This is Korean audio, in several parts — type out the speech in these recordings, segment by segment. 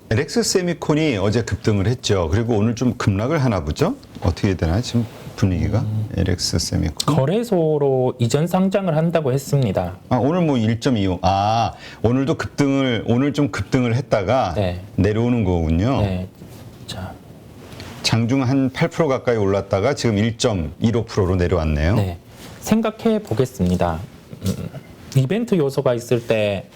LX 세미콘이 어제 급등을 했죠. 그리고 오늘 좀 급락을 하나 보죠? 어떻게 되나 지금 분위기가? LX 세미콘. 거래소로 이전 상장을 한다고 했습니다. 아, 오늘 뭐 1.25. 아, 오늘도 오늘 좀 급등을 했다가 네. 내려오는 거군요. 네. 자, 장중 한 8% 가까이 올랐다가 지금 1.15%로 내려왔네요. 네. 생각해 보겠습니다. 이벤트 요소가 있을 때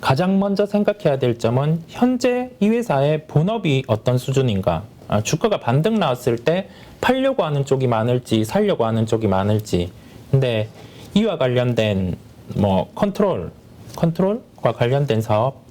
가장 먼저 생각해야 될 점은 현재 이 회사의 본업이 어떤 수준인가. 주가가 반등 나왔을 때 팔려고 하는 쪽이 많을지 살려고 하는 쪽이 많을지. 근데 이와 관련된 뭐 컨트롤과 관련된 사업,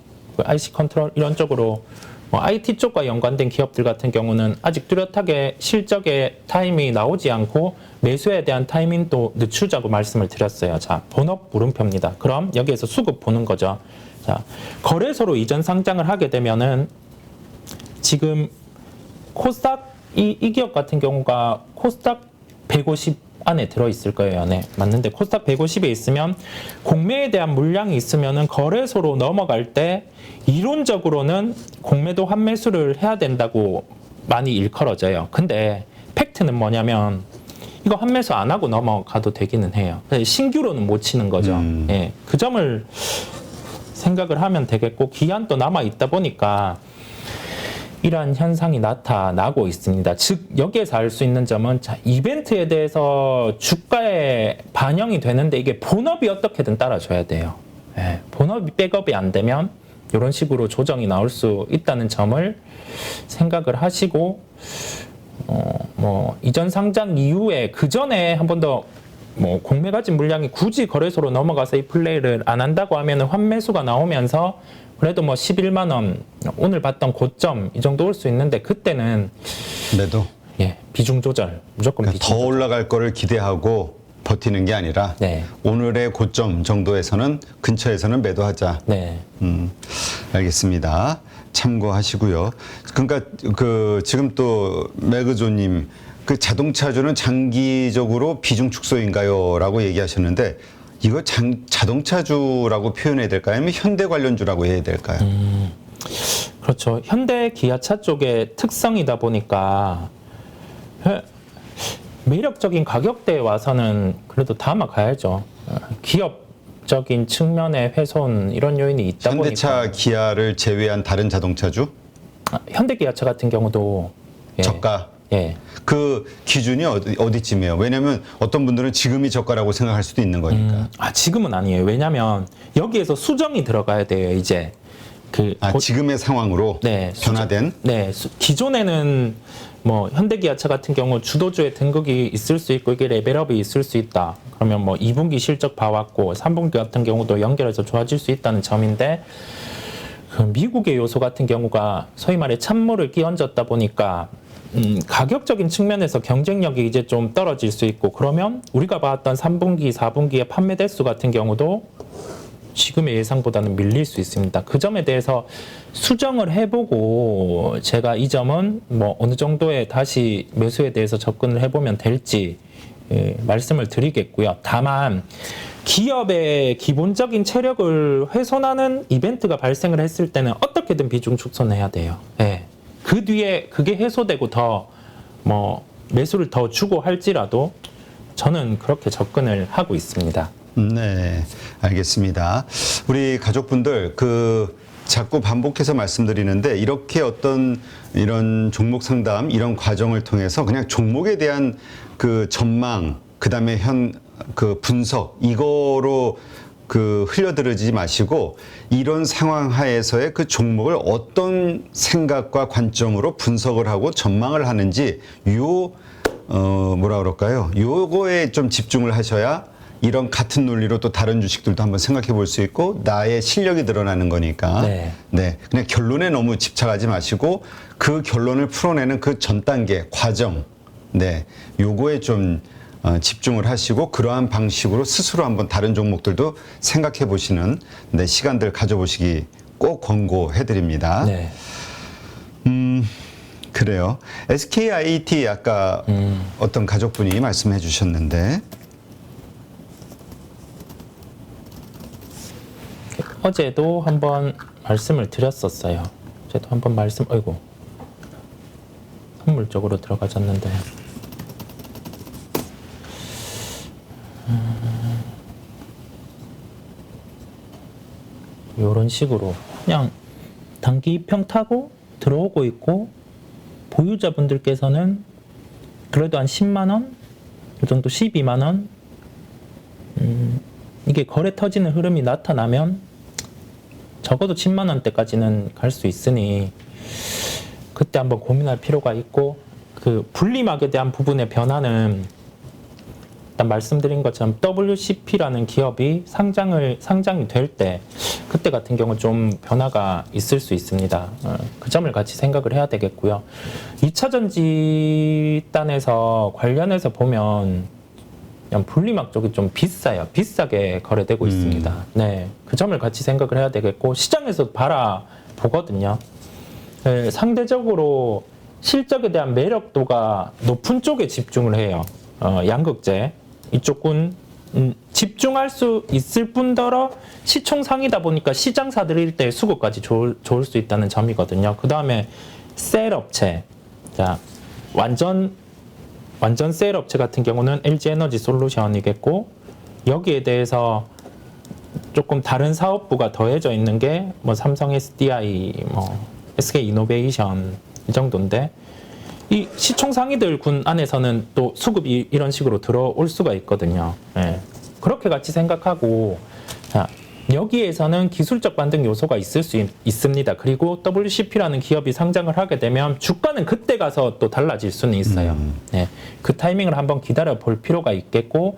IC 컨트롤 이런 쪽으로 뭐 IT 쪽과 연관된 기업들 같은 경우는 아직 뚜렷하게 실적의 타이밍이 나오지 않고 매수에 대한 타이밍도 늦추자고 말씀을 드렸어요. 자, 본업 물음표입니다. 그럼 여기에서 수급 보는 거죠. 자, 거래소로 이전 상장을 하게 되면은 지금 코스닥 이 기업 같은 경우가 코스닥 150 안에 들어있을 거예요. 네, 맞는데 코스닥 150에 있으면 공매에 대한 물량이 있으면은 거래소로 넘어갈 때 이론적으로는 공매도 환매수를 해야 된다고 많이 일컬어져요. 근데 팩트는 뭐냐면 이거 환매수 안 하고 넘어가도 되기는 해요. 신규로는 못 치는 거죠. 예, 그 점을 생각을 하면 되겠고, 기한도 남아 있다 보니까 이러한 현상이 나타나고 있습니다. 즉 여기에서 알 수 있는 점은, 자, 이벤트에 대해서 주가에 반영이 되는데 이게 본업이 어떻게든 따라줘야 돼요. 예, 본업이 백업이 안 되면 이런 식으로 조정이 나올 수 있다는 점을 생각을 하시고, 뭐 이전 상장 이후에 그 전에 한 번 더 뭐 공매 가진 물량이 굳이 거래소로 넘어가서 이 플레이를 안 한다고 하면 환매수가 나오면서 그래도 뭐 11만 원, 오늘 봤던 고점 이 정도 올 수 있는데, 그때는 매도. 예, 비중 조절, 무조건 그러니까 비중 더 조절. 올라갈 거를 기대하고 버티는 게 아니라 네. 오늘의 고점 정도에서는 근처에서는 매도하자. 네. 알겠습니다. 참고하시고요. 그러니까 지금 또 매그조님, 그 자동차주는 장기적으로 비중 축소인가요?라고 얘기하셨는데, 이거 자동차주라고 표현해야 될까요? 아니면 현대 관련주라고 해야 될까요? 그렇죠. 현대 기아차 쪽의 특성이다 보니까 매력적인 가격대에 와서는 그래도 담아가야죠. 기업적인 측면의 훼손 이런 요인이 있다 현대차, 보니까. 기아를 제외한 다른 자동차주? 현대 기아차 같은 경우도 저가? 예. 그 기준이 어디쯤이에요? 왜냐하면 어떤 분들은 지금이 저가라고 생각할 수도 있는 거니까. 지금은 아니에요. 왜냐하면 여기에서 수정이 들어가야 돼요. 이제 지금의 상황으로 네, 변화된. 기존에는 뭐 현대기아차 같은 경우 주도주의 등극이 있을 수 있고 이게 레벨업이 있을 수 있다. 그러면 뭐 2분기 실적 봐왔고 3분기 같은 경우도 연결해서 좋아질 수 있다는 점인데, 그 미국의 요소 같은 경우가 소위 말해 찬물을 끼얹었다 보니까 가격적인 측면에서 경쟁력이 이제 좀 떨어질 수 있고, 그러면 우리가 봤던 3분기, 4분기의 판매 대수 같은 경우도 지금의 예상보다는 밀릴 수 있습니다. 그 점에 대해서 수정을 해보고 제가 이 점은 뭐 어느 정도의 다시 매수에 대해서 접근을 해보면 될지 말씀을 드리겠고요. 다만 기업의 기본적인 체력을 훼손하는 이벤트가 발생을 했을 때는 어떻게든 비중 축소해야 돼요. 예. 그 뒤에 그게 해소되고 더 뭐 매수를 더 주고 할지라도 저는 그렇게 접근을 하고 있습니다. 네, 알겠습니다. 우리 가족분들, 자꾸 반복해서 말씀드리는데, 이렇게 어떤 이런 종목 상담, 이런 과정을 통해서 그냥 종목에 대한 그 전망, 그 다음에 분석, 이거로 흘려들으지 마시고, 이런 상황 하에서의 그 종목을 어떤 생각과 관점으로 분석을 하고 전망을 하는지, 뭐라 그럴까요? 요거에 좀 집중을 하셔야 이런 같은 논리로 또 다른 주식들도 한번 생각해 볼 수 있고, 나의 실력이 드러나는 거니까. 네. 그냥 결론에 너무 집착하지 마시고, 그 결론을 풀어내는 그 전 단계, 과정. 네. 요거에 좀 집중을 하시고, 그러한 방식으로 스스로 한번 다른 종목들도 생각해 보시는 시간들 가져보시기 꼭 권고해 드립니다. 네. 그래요. SKIT 아까 어떤 가족분이 말씀해 주셨는데, 어제도 한번 말씀을 드렸었어요. 제도 한번 아이고 선물 쪽으로 들어가졌는데 이런 식으로 그냥 단기 입형 타고 들어오고 있고 보유자분들께서는 그래도 한 10만 원, 이 정도 12만 원 이게 거래 터지는 흐름이 나타나면 적어도 10만 원대까지는 갈 수 있으니 그때 한번 고민할 필요가 있고 그 분리막에 대한 부분의 변화는 일단 말씀드린 것처럼 WCP라는 기업이 상장이 될 때 그때 같은 경우 좀 변화가 있을 수 있습니다. 그 점을 같이 생각을 해야 되겠고요. 2차 전지단에서 관련해서 보면 그냥 분리막 쪽이 좀 비싸요. 비싸게 거래되고 있습니다. 네, 그 점을 같이 생각을 해야 되겠고 시장에서 바라보거든요. 네, 상대적으로 실적에 대한 매력도가 높은 쪽에 집중을 해요. 양극재 이쪽은 집중할 수 있을 뿐더러 시총 상이다 보니까 시장 사들일 때 수급까지 좋을 수 있다는 점이거든요. 그 다음에 셀 업체, 자 완전 셀 업체 같은 경우는 LG 에너지 솔루션이겠고 여기에 대해서 조금 다른 사업부가 더해져 있는 게 뭐 삼성 SDI, 뭐 SK 이노베이션 이 정도인데. 이 시총 상위들 군 안에서는 또 수급이 이런 식으로 들어올 수가 있거든요. 예. 그렇게 같이 생각하고 자, 여기에서는 기술적 반등 요소가 있을 수 있습니다. 그리고 WCP라는 기업이 상장을 하게 되면 주가는 그때 가서 또 달라질 수는 있어요. 예. 그 타이밍을 한번 기다려 볼 필요가 있겠고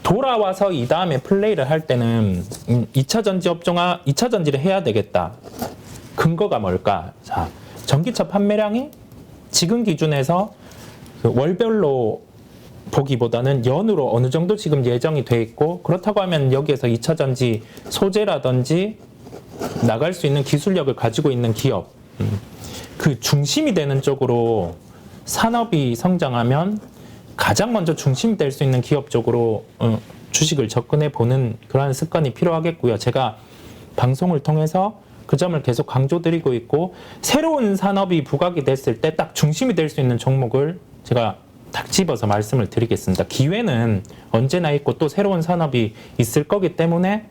돌아와서 이 다음에 플레이를 할 때는 2차 전지 업종화 2차 전지를 해야 되겠다. 근거가 뭘까? 자, 전기차 판매량이 지금 기준에서 그 월별로 보기보다는 연으로 어느 정도 지금 예정이 돼 있고 그렇다고 하면 여기에서 2차 전지 소재라든지 나갈 수 있는 기술력을 가지고 있는 기업 그 중심이 되는 쪽으로 산업이 성장하면 가장 먼저 중심이 될 수 있는 기업 쪽으로 주식을 접근해 보는 그러한 습관이 필요하겠고요. 제가 방송을 통해서 그 점을 계속 강조드리고 있고 새로운 산업이 부각이 됐을 때 딱 중심이 될 수 있는 종목을 제가 딱 집어서 말씀을 드리겠습니다. 기회는 언제나 있고 또 새로운 산업이 있을 거기 때문에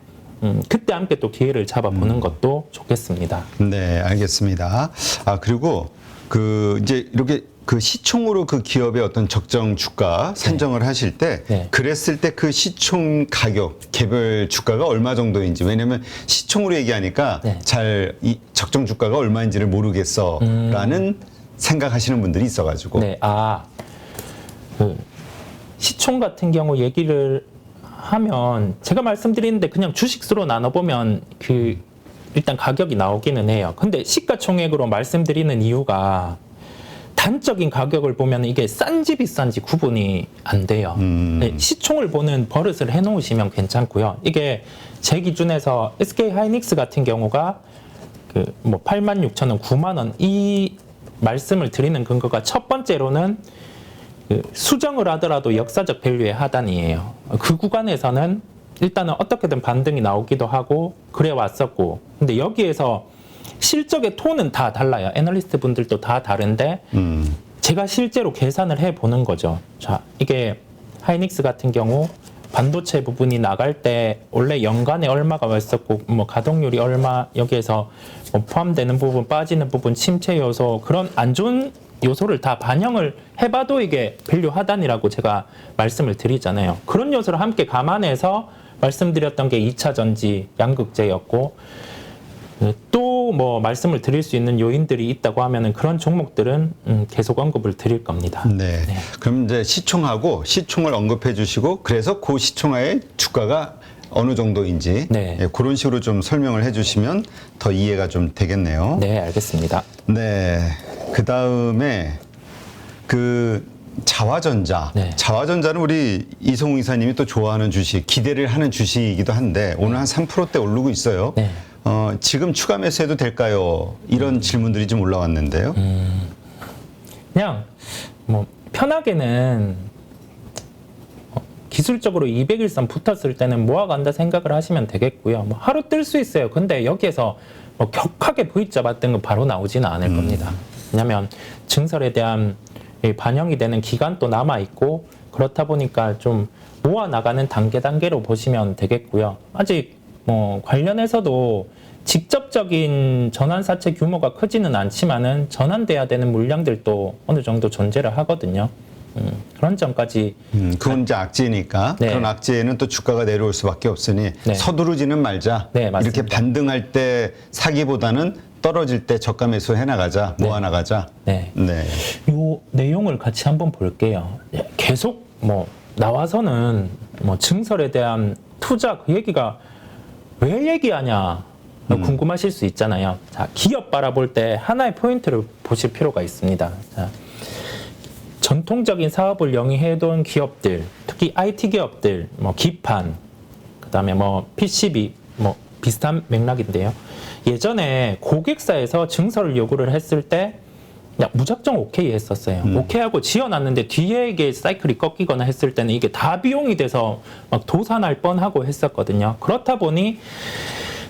그때 함께 또 기회를 잡아보는 것도 좋겠습니다. 네, 알겠습니다. 그리고 이제 이렇게 그 시총으로 그 기업의 어떤 적정 주가 산정을 하실 때 그랬을 때 그 시총 가격 개별 주가가 얼마 정도인지 왜냐면 시총으로 얘기하니까 잘 이 적정 주가가 얼마인지를 모르겠어라는 생각하시는 분들이 있어가지고 그 시총 같은 경우 얘기를 하면 제가 말씀드리는데 그냥 주식수로 나눠보면 그 일단 가격이 나오기는 해요. 근데 시가총액으로 말씀드리는 이유가 단적인 가격을 보면 이게 싼지 비싼지 구분이 안 돼요. 네, 시총을 보는 버릇을 해놓으시면 괜찮고요. 이게 제 기준에서 SK 하이닉스 같은 경우가 그 뭐 86,000원, 9만원 이 말씀을 드리는 근거가 첫 번째로는 그 수정을 하더라도 역사적 밸류의 하단이에요. 그 구간에서는 일단은 어떻게든 반등이 나오기도 하고 그래 왔었고 근데 여기에서 실적의 톤은 다 달라요. 애널리스트 분들도 다 다른데 제가 실제로 계산을 해보는 거죠. 자, 이게 하이닉스 같은 경우 반도체 부분이 나갈 때 원래 연간에 얼마가 왔었고 뭐 가동률이 얼마 여기에서 뭐 포함되는 부분 빠지는 부분 침체 요소 그런 안 좋은 요소를 다 반영을 해봐도 이게 밸류 하단이라고 제가 말씀을 드리잖아요. 그런 요소를 함께 감안해서 말씀드렸던 게 2차 전지 양극재였고 또 뭐 말씀을 드릴 수 있는 요인들이 있다고 하면은 그런 종목들은 계속 언급을 드릴 겁니다. 네. 그럼 이제 시총을 언급해 주시고 그래서 그 시총하에 주가가 어느 정도인지 그런 식으로 좀 설명을 해 주시면 더 이해가 좀 되겠네요. 네, 알겠습니다. 네. 그다음에 그 자화전자. 자화전자는 우리 이성우 이사님이 또 좋아하는 주식, 기대를 하는 주식이기도 한데 오늘 한 3%대 오르고 있어요. 지금 추가 매수해도 될까요? 이런 질문들이 좀 올라왔는데요. 그냥 뭐 편하게는 기술적으로 200일선 붙었을 때는 모아간다 생각을 하시면 되겠고요. 뭐 하루 뜰 수 있어요. 근데 여기에서 격하게 V자 봤던 거 바로 나오지는 않을 겁니다. 왜냐하면 증설에 대한 이 반영이 되는 기간도 남아 있고 그렇다 보니까 좀 모아 나가는 단계로 보시면 되겠고요. 아직 뭐 관련해서도 직접적인 전환사채 규모가 크지는 않지만은 전환돼야 되는 물량들도 어느 정도 존재를 하거든요. 그런 점까지. 그건 이제 악재니까 네. 그런 악재에는 또 주가가 내려올 수밖에 없으니 네. 서두르지는 말자. 네, 맞습니다. 이렇게 반등할 때 사기보다는 떨어질 때 저가 매수 해나가자, 네. 모아나가자. 네. 네. 요 내용을 같이 한번 볼게요. 계속 뭐 나와서는 뭐 증설에 대한 투자 그 얘기가 왜 얘기하냐 궁금하실 수 있잖아요. 자, 기업 바라볼 때 하나의 포인트를 보실 필요가 있습니다. 자, 전통적인 사업을 영위해둔 기업들, 특히 IT 기업들, 뭐 기판, 그다음에 뭐 PCB, 뭐 비슷한 맥락인데요. 예전에 고객사에서 증설을 요구를 했을 때 그냥 무작정 오케이 했었어요. 오케이하고 지어놨는데 뒤에 이게 사이클이 꺾이거나 했을 때는 이게 다 비용이 돼서 막 도산할 뻔하고 했었거든요. 그렇다 보니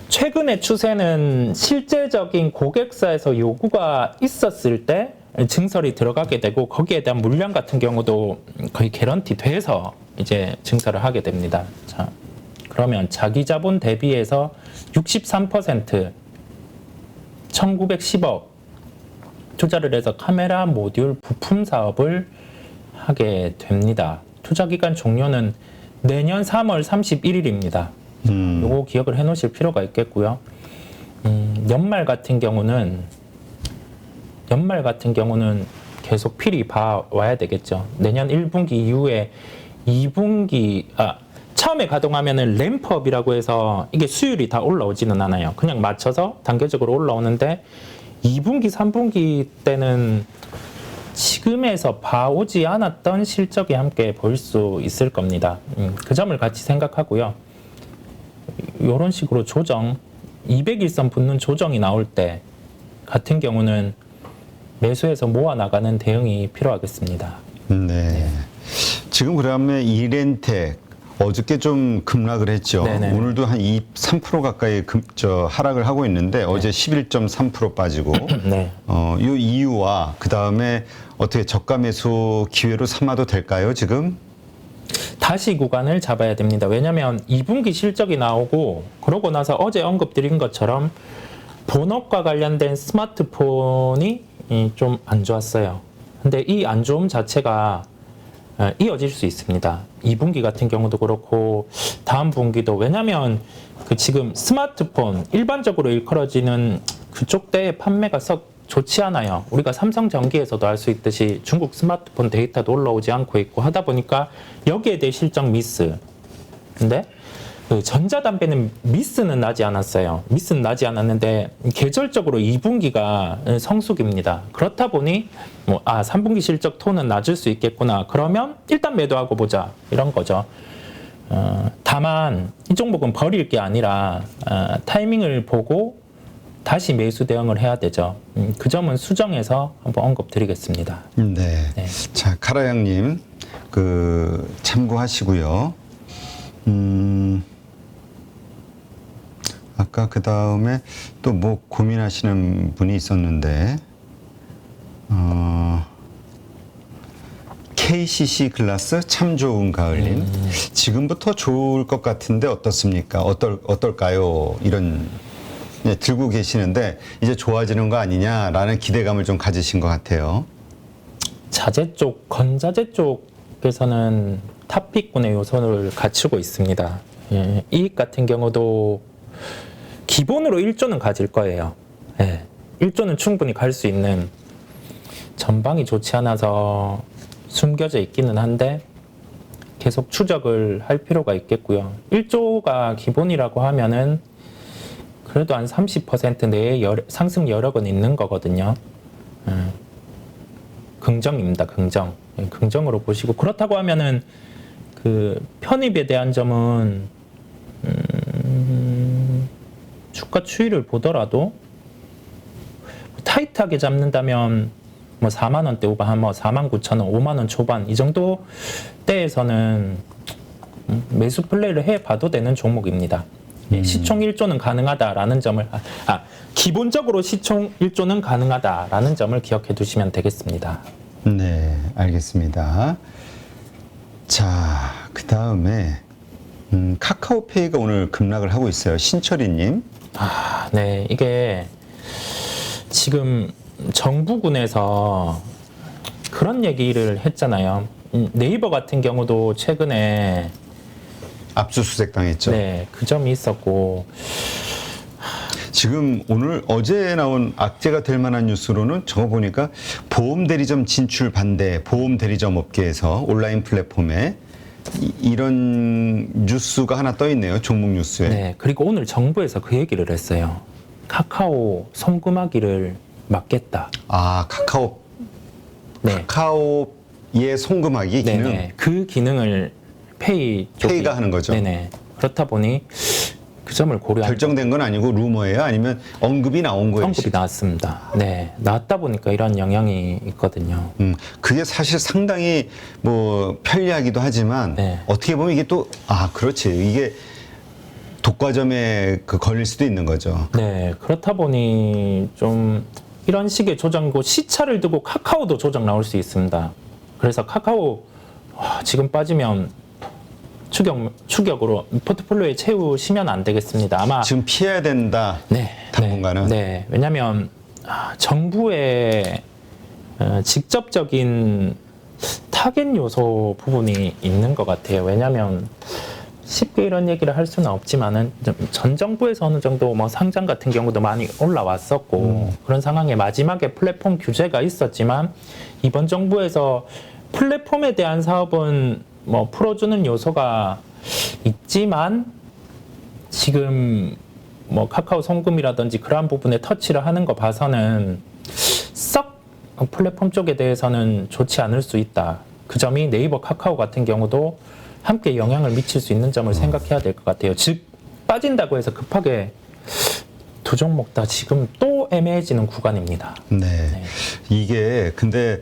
최근의 추세는 실제적인 고객사에서 요구가 있었을 때 증설이 들어가게 되고 거기에 대한 물량 같은 경우도 거의 개런티 돼서 이제 증설을 하게 됩니다. 자, 그러면 자기 자본 대비해서 63% 1910억 투자를 해서 카메라 모듈 부품 사업을 하게 됩니다. 투자 기간 종료는 내년 3월 31일입니다. 요거 기억을 해 놓으실 필요가 있겠고요. 연말 같은 경우는 계속 필히 봐와야 되겠죠. 내년 1분기 이후에 2분기 처음에 가동하면은 램프업이라고 해서 이게 수율이 다 올라오지는 않아요. 그냥 맞춰서 단계적으로 올라오는데 2분기, 3분기 때는 지금에서 봐오지 않았던 실적이 함께 보일 수 있을 겁니다. 그 점을 같이 생각하고요. 이런 식으로 조정, 200일선 붙는 조정이 나올 때 같은 경우는 매수해서 모아 나가는 대응이 필요하겠습니다. 네. 지금 그러면 이렌텍 어저께 좀 급락을 했죠. 네네. 오늘도 한 3% 가까이 하락을 하고 있는데 어제 11.3% 빠지고 네. 이 이유와 그 다음에 어떻게 저가 매수 기회로 삼아도 될까요? 지금? 다시 구간을 잡아야 됩니다. 왜냐하면 2분기 실적이 나오고 그러고 나서 어제 언급드린 것처럼 본업과 관련된 스마트폰이 좀 안 좋았어요. 근데 이 안 좋음 자체가 이어질 수 있습니다. 2분기 같은 경우도 그렇고 다음 분기도. 왜냐하면 그 지금 스마트폰 일반적으로 일컬어지는 그쪽 때 판매가 썩 좋지 않아요. 우리가 삼성전기에서도 알 수 있듯이 중국 스마트폰 데이터도 올라오지 않고 있고 하다 보니까 여기에 대해 실적 미스. 근데 그 전자담배는 미스는 나지 않았어요. 미스는 나지 않았는데 계절적으로 2분기가 성수기입니다. 그렇다 보니 3분기 실적 톤은 낮을 수 있겠구나. 그러면 일단 매도하고 보자. 이런 거죠. 다만 이 종목은 버릴 게 아니라 타이밍을 보고 다시 매수 대응을 해야 되죠. 그 점은 수정해서 한번 언급드리겠습니다. 네. 네. 자, 카라양님 참고하시고요. 아까 그 다음에 또 뭐 고민하시는 분이 있었는데, KCC 글라스 참 좋은 가을님. 지금부터 좋을 것 같은데 어떻습니까? 어떨까요? 이런 들고 계시는데 이제 좋아지는 거 아니냐라는 기대감을 좀 가지신 것 같아요. 자재 쪽, 건자재 쪽에서는 탑픽군의 요소를 갖추고 있습니다. 예, 이익 같은 경우도 기본으로 1조는 가질 거예요. 예, 1조는 충분히 갈 수 있는, 전방이 좋지 않아서 숨겨져 있기는 한데 계속 추적을 할 필요가 있겠고요. 1조가 기본이라고 하면은 그래도 한 30% 내에 상승 여력은 있는 거거든요. 긍정입니다. 긍정. 긍정으로 보시고, 그렇다고 하면은 그 편입에 대한 점은 주가 추이를 보더라도 타이트하게 잡는다면 4만 원대 오바 한 49,000원, 5만 원 초반 이 정도 대에서는 매수 플레이를 해 봐도 되는 종목입니다. 시총 1조는 가능하다라는 점을 기본적으로 시총 1조는 가능하다라는 점을 기억해 두시면 되겠습니다. 네, 알겠습니다. 자, 그 다음에 카카오페이가 오늘 급락을 하고 있어요. 신철이님. 네, 이게 지금 정부군에서 그런 얘기를 했잖아요. 네이버 같은 경우도 최근에 압수수색 당했죠. 네, 그 점이 있었고 지금 오늘 어제 나온 악재가 될 만한 뉴스로는 저거 보니까 보험 대리점 진출 반대, 보험 대리점 업계에서 온라인 플랫폼에 이런 뉴스가 하나 떠 있네요. 종목 뉴스에. 네, 그리고 오늘 정부에서 그 얘기를 했어요. 카카오 송금하기를 막겠다. 네. 카카오의 송금하기 기능. 네네. 그 기능을 페이 쪽이 페이가 하는 거죠. 네네. 그렇다 보니 그 점을 고려한 결정된 건 아니고 루머예요? 아니면 언급이 나온 거예요? 언급이 나왔습니다. 네, 나왔다 보니까 이런 영향이 있거든요. 그게 사실 상당히 뭐 편리하기도 하지만 네. 어떻게 보면 이게 또 그렇지, 이게 독과점에 걸릴 수도 있는 거죠. 네, 그렇다 보니 좀 이런 식의 조정이고 시차를 두고 카카오도 조정 나올 수 있습니다. 그래서 카카오 지금 빠지면 추격으로 포트폴리오에 채우시면 안 되겠습니다. 아마 지금 피해야 된다. 네, 당분간은. 네, 왜냐하면 정부의 직접적인 타겟 요소 부분이 있는 것 같아요. 왜냐하면 쉽게 이런 얘기를 할 수는 없지만은 전 정부에서 어느 정도 뭐 상장 같은 경우도 많이 올라왔었고 그런 상황에 마지막에 플랫폼 규제가 있었지만 이번 정부에서 플랫폼에 대한 사업은 뭐 풀어주는 요소가 있지만 지금 뭐 카카오 송금이라든지 그러한 부분에 터치를 하는 거 봐서는 썩 플랫폼 쪽에 대해서는 좋지 않을 수 있다. 그 점이 네이버, 카카오 같은 경우도 함께 영향을 미칠 수 있는 점을 생각해야 될 것 같아요. 즉 빠진다고 해서 급하게 두 종목 다 지금 또 애매해지는 구간입니다. 네. 이게 근데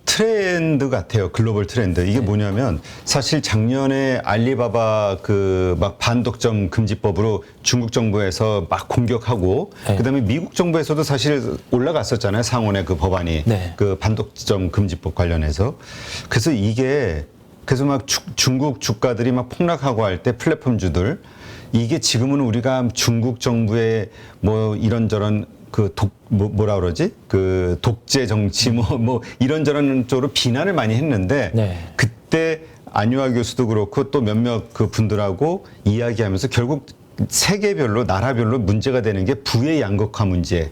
트렌드 같아요. 글로벌 트렌드. 이게 뭐냐면 사실 작년에 알리바바 그 막 반독점 금지법으로 중국 정부에서 막 공격하고 그다음에 미국 정부에서도 사실 올라갔었잖아요. 상원의 그 법안이 그 반독점 금지법 관련해서. 그래서 이게 그래서 막 중국 주가들이 막 폭락하고 할 때 플랫폼주들 이게 지금은 우리가 중국 정부의 뭐 이런저런 뭐라 그러지? 그 독재 정치 뭐 이런저런 쪽으로 비난을 많이 했는데 그때 안유아 교수도 그렇고 또 몇몇 그 분들하고 이야기하면서 결국 세계별로 나라별로 문제가 되는 게 부의 양극화 문제.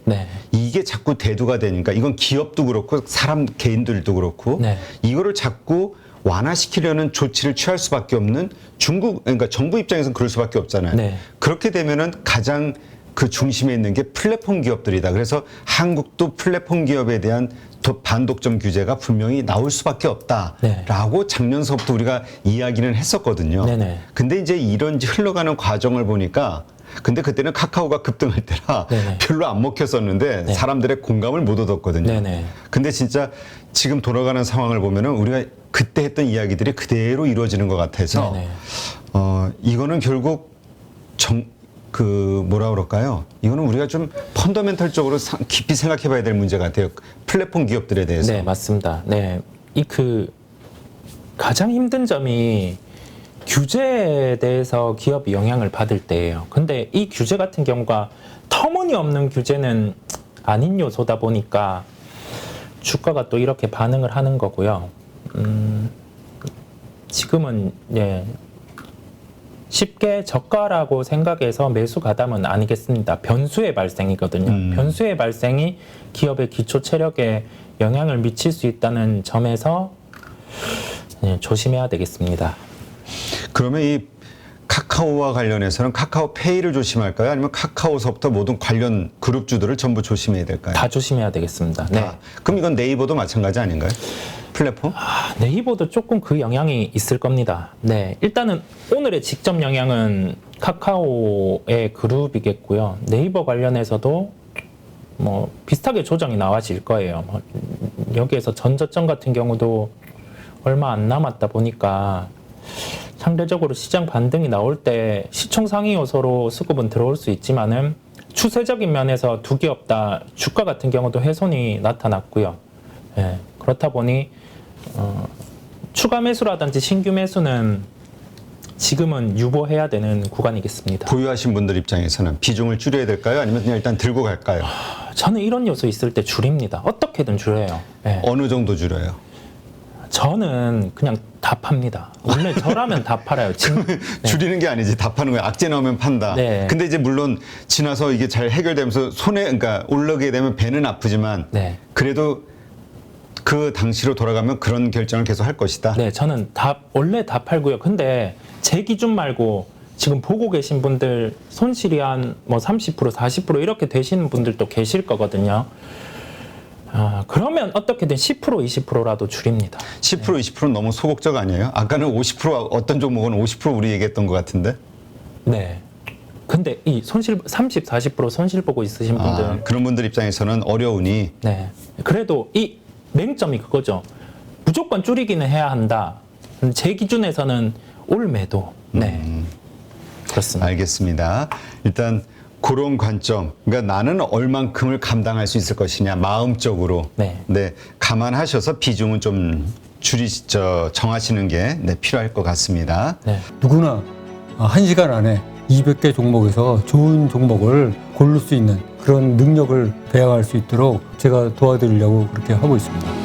이게 자꾸 대두가 되니까 이건 기업도 그렇고 사람 개인들도 그렇고 이거를 자꾸 완화시키려는 조치를 취할 수밖에 없는 그러니까 정부 입장에서는 그럴 수밖에 없잖아요. 그렇게 되면은 가장 그 중심에 있는 게 플랫폼 기업들이다. 그래서 한국도 플랫폼 기업에 대한 반독점 규제가 분명히 나올 수밖에 없다라고 작년서부터 우리가 이야기는 했었거든요. 근데 이제 이런 흘러가는 과정을 보니까 근데 그때는 카카오가 급등할 때라 별로 안 먹혔었는데 사람들의 공감을 못 얻었거든요. 근데 진짜 지금 돌아가는 상황을 보면은 우리가 그때 했던 이야기들이 그대로 이루어지는 것 같아서 이거는 결국 뭐라 그럴까요? 이거는 우리가 좀 펀더멘털적으로 깊이 생각해 봐야 될 문제 같아요. 플랫폼 기업들에 대해서. 네, 맞습니다. 네. 가장 힘든 점이 규제에 대해서 기업이 영향을 받을 때예요. 근데 이 규제 같은 경우가 터무니없는 규제는 아닌 요소다 보니까 주가가 또 이렇게 반응을 하는 거고요. 지금은 쉽게 저가라고 생각해서 매수 가담은 아니겠습니다. 변수의 발생이거든요. 변수의 발생이 기업의 기초 체력에 영향을 미칠 수 있다는 점에서 조심해야 되겠습니다. 그러면 이 카카오와 관련해서는 카카오페이를 조심할까요? 아니면 카카오서부터 모든 관련 그룹주들을 전부 조심해야 될까요? 다 조심해야 되겠습니다. 그럼 이건 네이버도 마찬가지 아닌가요? 플랫폼? 네이버도 조금 그 영향이 있을 겁니다. 일단은 오늘의 직접 영향은 카카오의 그룹이겠고요. 네이버 관련해서도 뭐 비슷하게 조정이 나와질 거예요. 여기에서 전저점 같은 경우도 얼마 안 남았다 보니까 상대적으로 시장 반등이 나올 때 시총 상위 요소로 수급은 들어올 수 있지만은 추세적인 면에서 두 개 없다. 주가 같은 경우도 훼손이 나타났고요. 예, 그렇다 보니 추가 매수라든지 신규 매수는 지금은 유보해야 되는 구간이겠습니다. 보유하신 분들 입장에서는 비중을 줄여야 될까요? 아니면 그냥 일단 들고 갈까요? 저는 이런 요소 있을 때 줄입니다. 어떻게든 줄여요. 예. 어느 정도 줄여요? 저는 그냥 다 팝니다. 원래 저라면 다 팔아요. 지금 줄이는 게 아니지 다 파는 거야. 악재 나오면 판다. 네. 근데 이제 물론 지나서 이게 잘 해결되면서 손에 그러니까 올라게 되면 배는 아프지만 네. 그래도 그 당시로 돌아가면 그런 결정을 계속 할 것이다. 네, 저는 원래 다 팔고요. 근데 제 기준 말고 지금 보고 계신 분들 손실이 한 뭐 30%, 40% 이렇게 되시는 분들도 계실 거거든요. 그러면 어떻게든 10%, 20%라도 줄입니다. 10%, 20%는 너무 소극적 아니에요? 아까는 50% 어떤 종목은 50% 우리 얘기했던 것 같은데. 네. 근데 이 손실 30, 40% 손실 보고 있으신 분들 그런 분들 입장에서는 어려우니 네. 그래도 이 맹점이 그거죠. 무조건 줄이기는 해야 한다. 제 기준에서는 올 매도. 네. 그렇습니다. 알겠습니다. 일단 그런 관점, 그러니까 나는 얼만큼을 감당할 수 있을 것이냐 마음적으로 네. 감안하셔서 비중은 좀 정하시는 게 필요할 것 같습니다. 네. 누구나 1시간 안에 200개 종목에서 좋은 종목을 고를 수 있는 그런 능력을 배양할 수 있도록 제가 도와드리려고 그렇게 하고 있습니다.